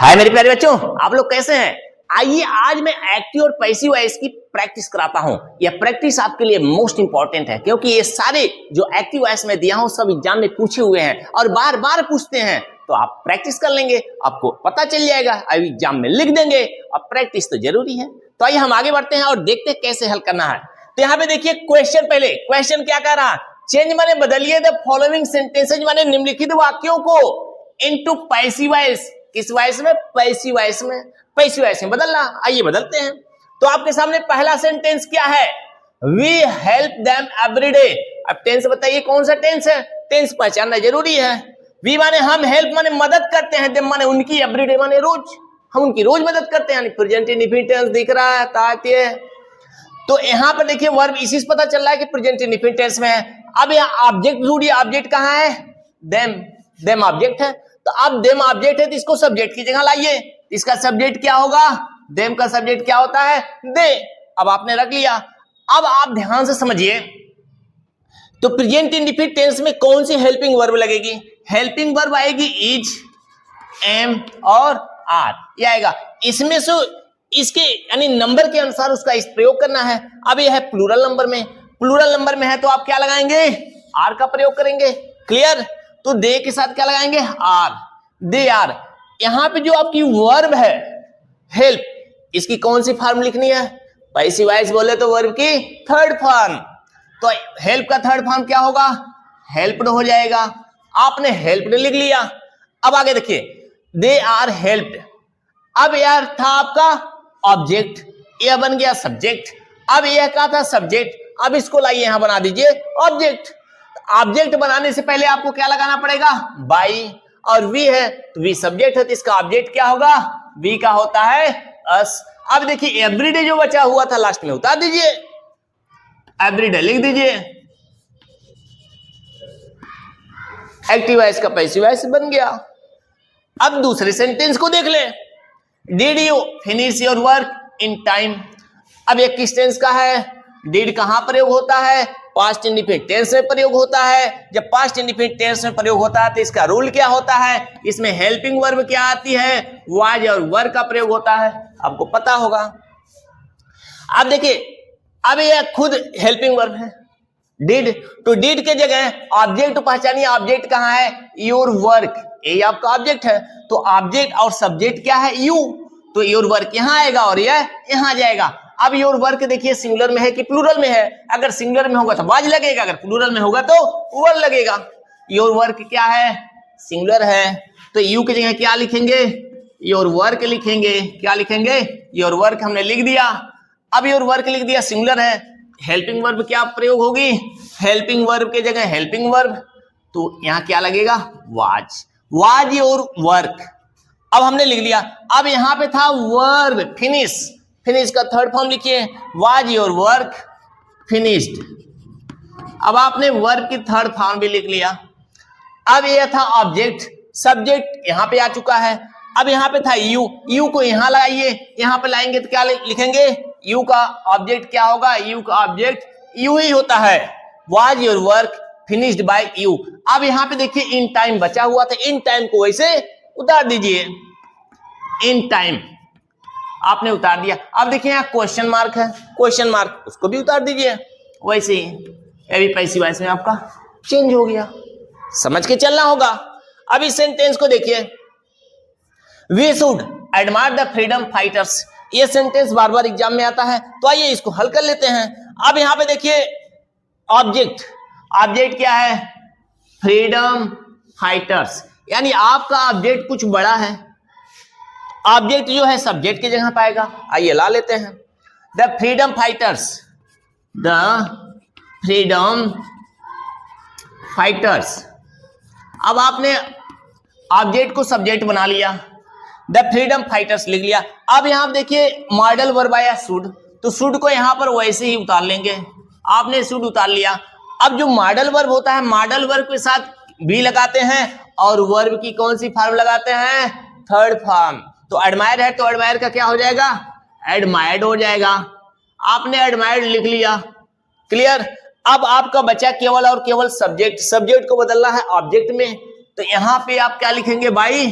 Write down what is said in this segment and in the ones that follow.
हाय मेरे प्यारे बच्चों, आप लोग कैसे हैं? आइए आज मैं एक्टिव और पैसिव वॉइस की प्रैक्टिस कराता हूं। यह प्रैक्टिस आपके लिए मोस्ट इंपॉर्टेंट है क्योंकि ये सारे जो एक्टिव वॉइस में दिया हूं सब एग्जाम में पूछे हुए हैं और बार बार पूछते हैं। तो आप प्रैक्टिस कर लेंगे, आपको पता चल जाएगा, अब एग्जाम में लिख देंगे। अब प्रैक्टिस तो जरूरी है। तो आइए हम आगे बढ़ते हैं और देखते हैं कैसे हल करना है। तो यहाँ पे देखिए क्वेश्चन, पहले क्वेश्चन क्या कह रहा, चेंज माने बदलिए द फॉलोइंग सेंटेंसेज माने निम्नलिखित वाक्यों को इनटू पैसिव वॉइस। किस वॉइस में? पैसिव वॉइस में। पैसिव वॉइस में बदलना। आइए बदलते हैं। तो आपके सामने पहला सेंटेंस क्या है? We help them every day. अब टेंस बताइए कौन सा टेंस है? टेंस पहचानना जरूरी है। वी माने हम, हेल्प माने मदद करते हैं, देम माने उनकी, एवरीडे माने रोज, हम उनकी रोज मदद करते हैं। प्रेजेंट इंडेफिनिट टेंस दिख रहा है तात्या। तो यहां पर देखिए वर्ब इसी से पता चल रहा है कि प्रेजेंट इंडेफिनिट टेंस में है। अब यहां ऑब्जेक्ट ढूंढिए, ऑब्जेक्ट कहां है? देम। देम ऑब्जेक्ट है, तो अब देम ऑब्जेक्ट है तो इसको सब्जेक्ट की जगह लाइए। इसका सब्जेक्ट क्या होगा? देम का सब्जेक्ट क्या होता है? दे। अब आपने रख लिया। अब आप ध्यान से समझिए, तो प्रेजेंट इंडेफिनिट टेंस में कौन सी हेल्पिंग वर्ब लगेगी? हेल्पिंग वर्ब आएगी इज, एम और आर, ये आएगा। इसमें से इसके यानी नंबर के अनुसार उसका इस प्रयोग करना है। अब यह है प्लूरल नंबर में, प्लूरल नंबर में है तो आप क्या लगाएंगे? आर का प्रयोग करेंगे। क्लियर? तो दे के साथ क्या लगाएंगे? आर। They are. यहां पे जो आपकी वर्ब है हेल्प, इसकी कौन सी फॉर्म लिखनी है? पैसिव वॉइस बोले तो वर्ब की थर्ड फॉर्म। तो हेल्प का थर्ड फॉर्म क्या होगा? हेल्प्ड हो जाएगा। आपने हेल्प्ड लिख लिया। अब आगे देखिए, दे आर हेल्प्ड। अब यार था आपका ऑब्जेक्ट, यह बन गया सब्जेक्ट। अब यह क्या था? सब्जेक्ट। अब इसको लाइए यहां बना दीजिए ऑब्जेक्ट। ऑब्जेक्ट बनाने से पहले आपको क्या लगाना पड़ेगा? बाई। और वी है तो वी सब्जेक्ट है तो इसका ऑब्जेक्ट क्या होगा? वी का होता है अस। अब देखिए एवरीडे जो बचा हुआ था लास्ट में उतार दीजिए, एवरीडे लिख दीजिए। एक्टिव वॉइस का पैसिव वॉइस बन गया। अब दूसरे सेंटेंस को देख ले, did you finish your work in time. अब ये किस टेंस का है? डिड कहां प्रयोग होता है? पास्ट इंडेफिनिट टेंस में प्रयोग होता है। जब पास्ट इंडेफिनिट टेंस में प्रयोग होता है तो इसका रूल क्या होता है? इसमें हेल्पिंग वर्ब क्या आती है? वाज और वर का प्रयोग होता है, आपको पता होगा। अब देखिए, अब यह खुद हेल्पिंग वर्ब है डिड, तो डिड के जगह ऑब्जेक्ट पहचानिए। ऑब्जेक्ट कहां है? योर वर्क, ये आपका ऑब्जेक्ट है। तो ऑब्जेक्ट और सब्जेक्ट क्या है? यू। तो योर वर्क यहां आएगा और यह यहां जाएगा। अब योर वर्क देखिए सिंगुलर में है कि प्लूरल में है? अगर सिंगुलर में होगा तो वाज लगेगा, अगर प्लूरल में होगा तो वर लगेगा। योर वर्क क्या है? सिंगुलर है, तो यू की जगह क्या लिखेंगे? योर वर्क लिखेंगे। क्या लिखेंगे? योर वर्क हमने लिख दिया। अब योर वर्क लिख दिया, सिंगुलर है। हेल्पिंग वर्ब क्या प्रयोग होगी? हेल्पिंग वर्ब के जगह हेल्पिंग वर्ब, तो यहां क्या लगेगा? वाज। Was your work. अब हमने लिख लिया। अब यहां पे था वर्ब फिनिश, फिनिश का थर्ड फॉर्म लिखिए, वाज योर वर्क फिनिश्ड। अब आपने वर्ब की थर्ड फॉर्म भी लिख लिया। अब यह था ऑब्जेक्ट, सब्जेक्ट यहां पे आ चुका है। अब यहां पे था यू, यू को यहां लगाइए, यहां पे लाएंगे तो क्या लिखेंगे? यू का ऑब्जेक्ट क्या होगा? यू का ऑब्जेक्ट यू ही होता है। Was your work finished by you. अब यहां पे देखिए इन टाइम बचा हुआ था, इन टाइम को वैसे उतार दीजिए। इन टाइम आपने उतार दिया। अब देखिए यहां क्वेश्चन मार्क है, क्वेश्चन मार्क उसको भी उतार दीजिए वैसे ही। ये भी पैसिव वॉइस में आपका चेंज हो गया। समझ के चलना होगा। अब इस सेंटेंस को देखिए, we should admire the freedom fighters. ये सेंटेंस बार बार एग्जाम में आता है, तो आइए इसको हल कर लेते हैं। अब यहां पे देखिए ऑब्जेक्ट, ऑब्जेक्ट क्या है? फ्रीडम फाइटर्स, यानी आपका ऑब्जेक्ट कुछ बड़ा है। ऑब्जेक्ट जो है सब्जेक्ट की जगह पाएगा। आइए ला लेते हैं, the freedom fighters, the freedom fighters. अब आपने ऑब्जेक्ट को सब्जेक्ट बना लिया, द फ्रीडम फाइटर्स लिख लिया। अब यहां देखिए मॉडल वर्ब आया शुड, तो शुड को यहां पर वैसे ही उतार लेंगे। आपने शुड उतार लिया। अब जो मॉडल वर्ब होता है, मॉडल वर्ब के साथ भी लगाते हैं और वर्ब की कौन सी फॉर्म लगाते हैं? Third form. तो एडमायर है तो एडमायर का क्या हो जाएगा? एडमायर्ड हो जाएगा। आपने एडमायर्ड लिख लिया। क्लियर? अब आपका बचा केवल और केवल सब्जेक्ट, सब्जेक्ट को बदलना है ऑब्जेक्ट में। तो यहां पे आप क्या लिखेंगे भाई?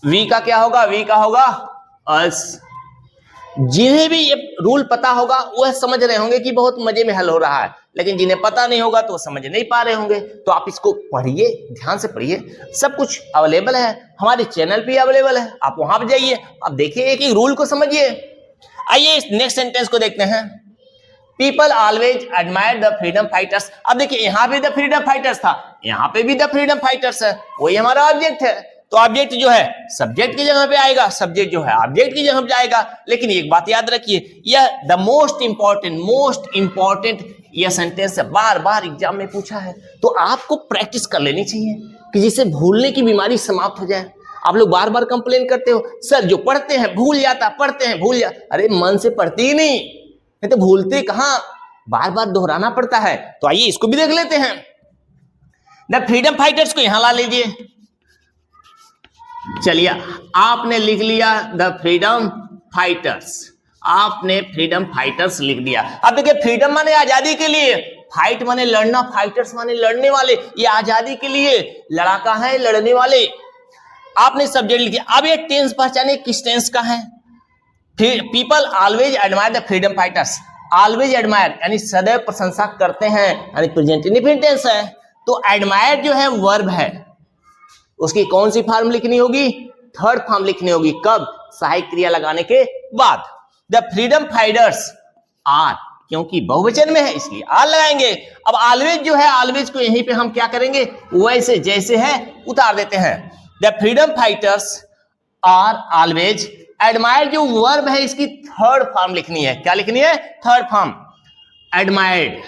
वी का क्या होगा, वी का होगा अस। जिन्हें भी ये रूल पता होगा वह समझ रहे होंगे कि बहुत मजे में हल हो रहा है, लेकिन जिन्हें पता नहीं होगा तो वो समझ नहीं पा रहे होंगे। तो आप इसको पढ़िए, ध्यान से पढ़िए, सब कुछ अवेलेबल है हमारे चैनल पे अवेलेबल है, आप वहां पर जाइए, आप देखिए एक एक रूल को समझिए। आइए इस नेक्स्ट सेंटेंस को देखते हैं। People always admire the freedom fighters. अब देखिए यहाँ पे द फ्रीडम फाइटर्स था, यहाँ पे भी द फ्रीडम फाइटर्स है, वही हमारा ऑब्जेक्ट है। तो ऑब्जेक्ट जो है सब्जेक्ट की जगह पे आएगा, सब्जेक्ट जो है ऑब्जेक्ट की जगह पे जाएगा। लेकिन एक बात याद रखिए, यह द मोस्ट इंपॉर्टेंट यह सेंटेंस है, बार बार एग्जाम में पूछा है, तो आपको प्रैक्टिस कर लेनी चाहिए कि जिससे भूलने की बीमारी समाप्त हो जाए। आप लोग बार बार कंप्लेन करते हो, सर जो पढ़ते हैं भूल जाता, पढ़ते हैं भूल जाता। अरे मन से पढ़ती ही नहीं तो भूलते कहां, बार बार दोहराना पड़ता है। तो आइए इसको भी देख लेते हैं। द फ्रीडम फाइटर्स को यहां ला लीजिए। चलिए आपने लिख लिया द फ्रीडम फाइटर्स, आपने फ्रीडम फाइटर्स लिख दिया। अब देखिए फ्रीडम माने आजादी के लिए, फाइट माने लड़ना, फाइटर्स माने लड़ने वाले, ये आजादी के लिए लड़ाका है, लड़ने वाले। आपने सब्जेक्ट लिख दिया। अब ये टेंस पहचाने किस टेंस का है। People always admire the freedom fighters, always admire यानी सदैव प्रशंसा करते हैं, यानी प्रेजेंट इंडेफिनिट टेंस है। तो एडमायर जो है वर्ब है, उसकी कौन सी फॉर्म लिखनी होगी, थर्ड फॉर्म लिखनी होगी। कब, सहायक क्रिया लगाने के बाद। द फ्रीडम फाइटर्स आर, क्योंकि बहुवचन में है इसलिए आर लगाएंगे। अब ऑलवेज जो है, ऑलवेज को यहीं पे हम क्या करेंगे, वैसे जैसे है उतार देते हैं। The freedom fighters are always admire, जो वर्ब है इसकी थर्ड फॉर्म लिखनी है। क्या लिखनी है, थर्ड फॉर्म, एडमायर्ड।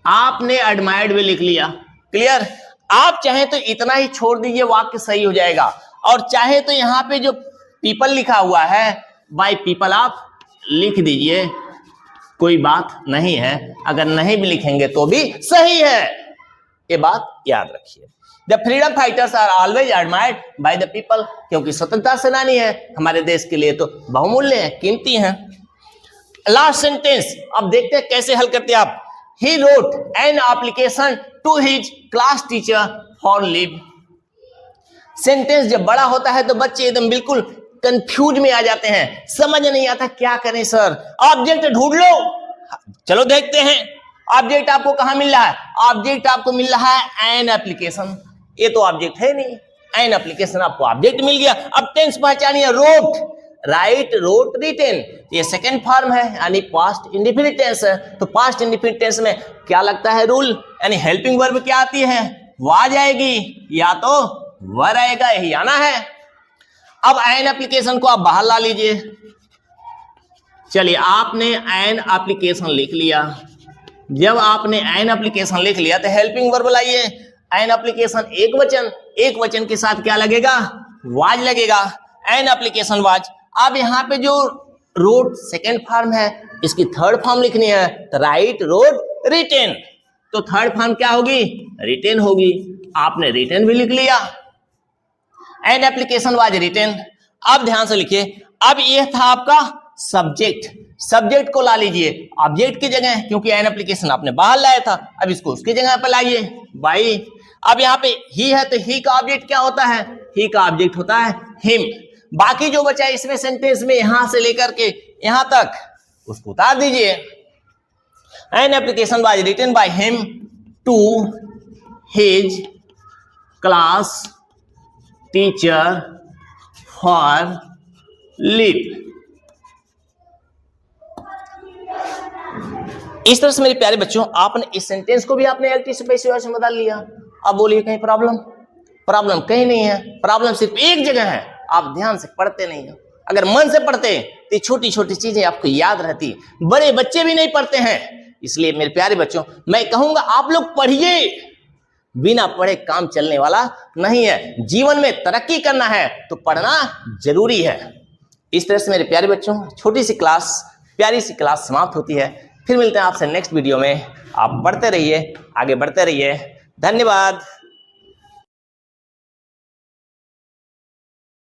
आपने एडमायर्ड भी लिख लिया, क्लियर। आप चाहे तो इतना ही छोड़ दीजिए, वाक्य सही हो जाएगा। और चाहे तो यहां पे जो पीपल लिखा हुआ है, बाय पीपल आप लिख दीजिए, कोई बात नहीं है। अगर नहीं भी लिखेंगे तो भी सही है, ये बात याद रखिए। The freedom fighters are always admired by the people, क्योंकि स्वतंत्रता सेनानी है, हमारे देश के लिए तो बहुमूल्य है, कीमती है। लास्ट सेंटेंस अब देखते हैं कैसे हल करते हैं आप। He wrote an application to his class teacher for leave. Sentence जब बड़ा होता है तो बच्चे एकदम बिल्कुल कंफ्यूज में आ जाते हैं, समझ नहीं आता क्या करें सर। ऑब्जेक्ट ढूंढ लो, चलो देखते हैं ऑब्जेक्ट आपको कहां मिल रहा है। ऑब्जेक्ट आपको मिल रहा है एन एप्लीकेशन, ये तो ऑब्जेक्ट है नहीं, एन एप्लीकेशन आपको ऑब्जेक्ट मिल गया। अब टेंस पहचानिए, रोट, राइट, रोट, रिटेन, ये सेकंड फॉर्म है यानी पास्ट इंडेफिनिट टेंस है। तो पास्ट इंडेफिनिट टेंस में क्या लगता है रूल, यानी हेल्पिंग वर्ब क्या आती है, वाज आएगी या तो वर आएगा, यही आना है। अब एन एप्लीकेशन को आप बाहर ला लीजिए। चलिए आपने एन एप्लीकेशन लिख लिया। जब आपने एन एप्लीकेशन लिख लिया तो हेल्पिंग वर्ब लाइए। एन एप्लीकेशन एक वचन के साथ क्या लगेगा, वाज लगेगा, एन एप्लीकेशन वाज। अब यहाँ पे जो रोट सेकेंड फॉर्म है, इसकी थर्ड फॉर्म लिखनी है, तो राइट, रोट, रिटेन। तो थर्ड फॉर्म क्या होगी, रिटेन होगी। आपने रिटेन भी लिख लिया, एन एप्लीकेशन वाज रिटेन। अब ध्यान से लिखिए, अब यह था आपका सब्जेक्ट, सब्जेक्ट को ला लीजिए ऑब्जेक्ट की जगह, क्योंकि एन एप्लीकेशन आपने बाहर लाया था, अब इसको उसकी जगह पर लाइए बाई। अब यहाँ पे ही है तो ही का ऑब्जेक्ट क्या होता है, ही का ऑब्जेक्ट होता है हिम। बाकी जो बचा इसमें सेंटेंस में यहां से लेकर के यहां तक उसको उतार दीजिए। An application was written by him to his class teacher for leave. इस तरह से मेरे प्यारे बच्चों, आपने इस सेंटेंस को भी आपने एलटी से पैसिव वॉइस में बदल लिया। अब बोलिए कहीं प्रॉब्लम, प्रॉब्लम कहीं नहीं है, प्रॉब्लम सिर्फ एक जगह है, आप ध्यान से पढ़ते नहीं हो। अगर मन से पढ़ते तो छोटी छोटी चीजें आपको याद रहती, बड़े बच्चे भी नहीं पढ़ते हैं। इसलिए मेरे प्यारे बच्चों, मैं कहूंगा आप लोग पढ़िए, बिना पढ़े काम चलने वाला नहीं है। जीवन में तरक्की करना है तो पढ़ना जरूरी है। इस तरह से मेरे प्यारे बच्चों, छोटी सी क्लास, प्यारी सी क्लास समाप्त होती है। फिर मिलते हैं आपसे नेक्स्ट वीडियो में। आप पढ़ते रहिए, आगे बढ़ते रहिए। धन्यवाद।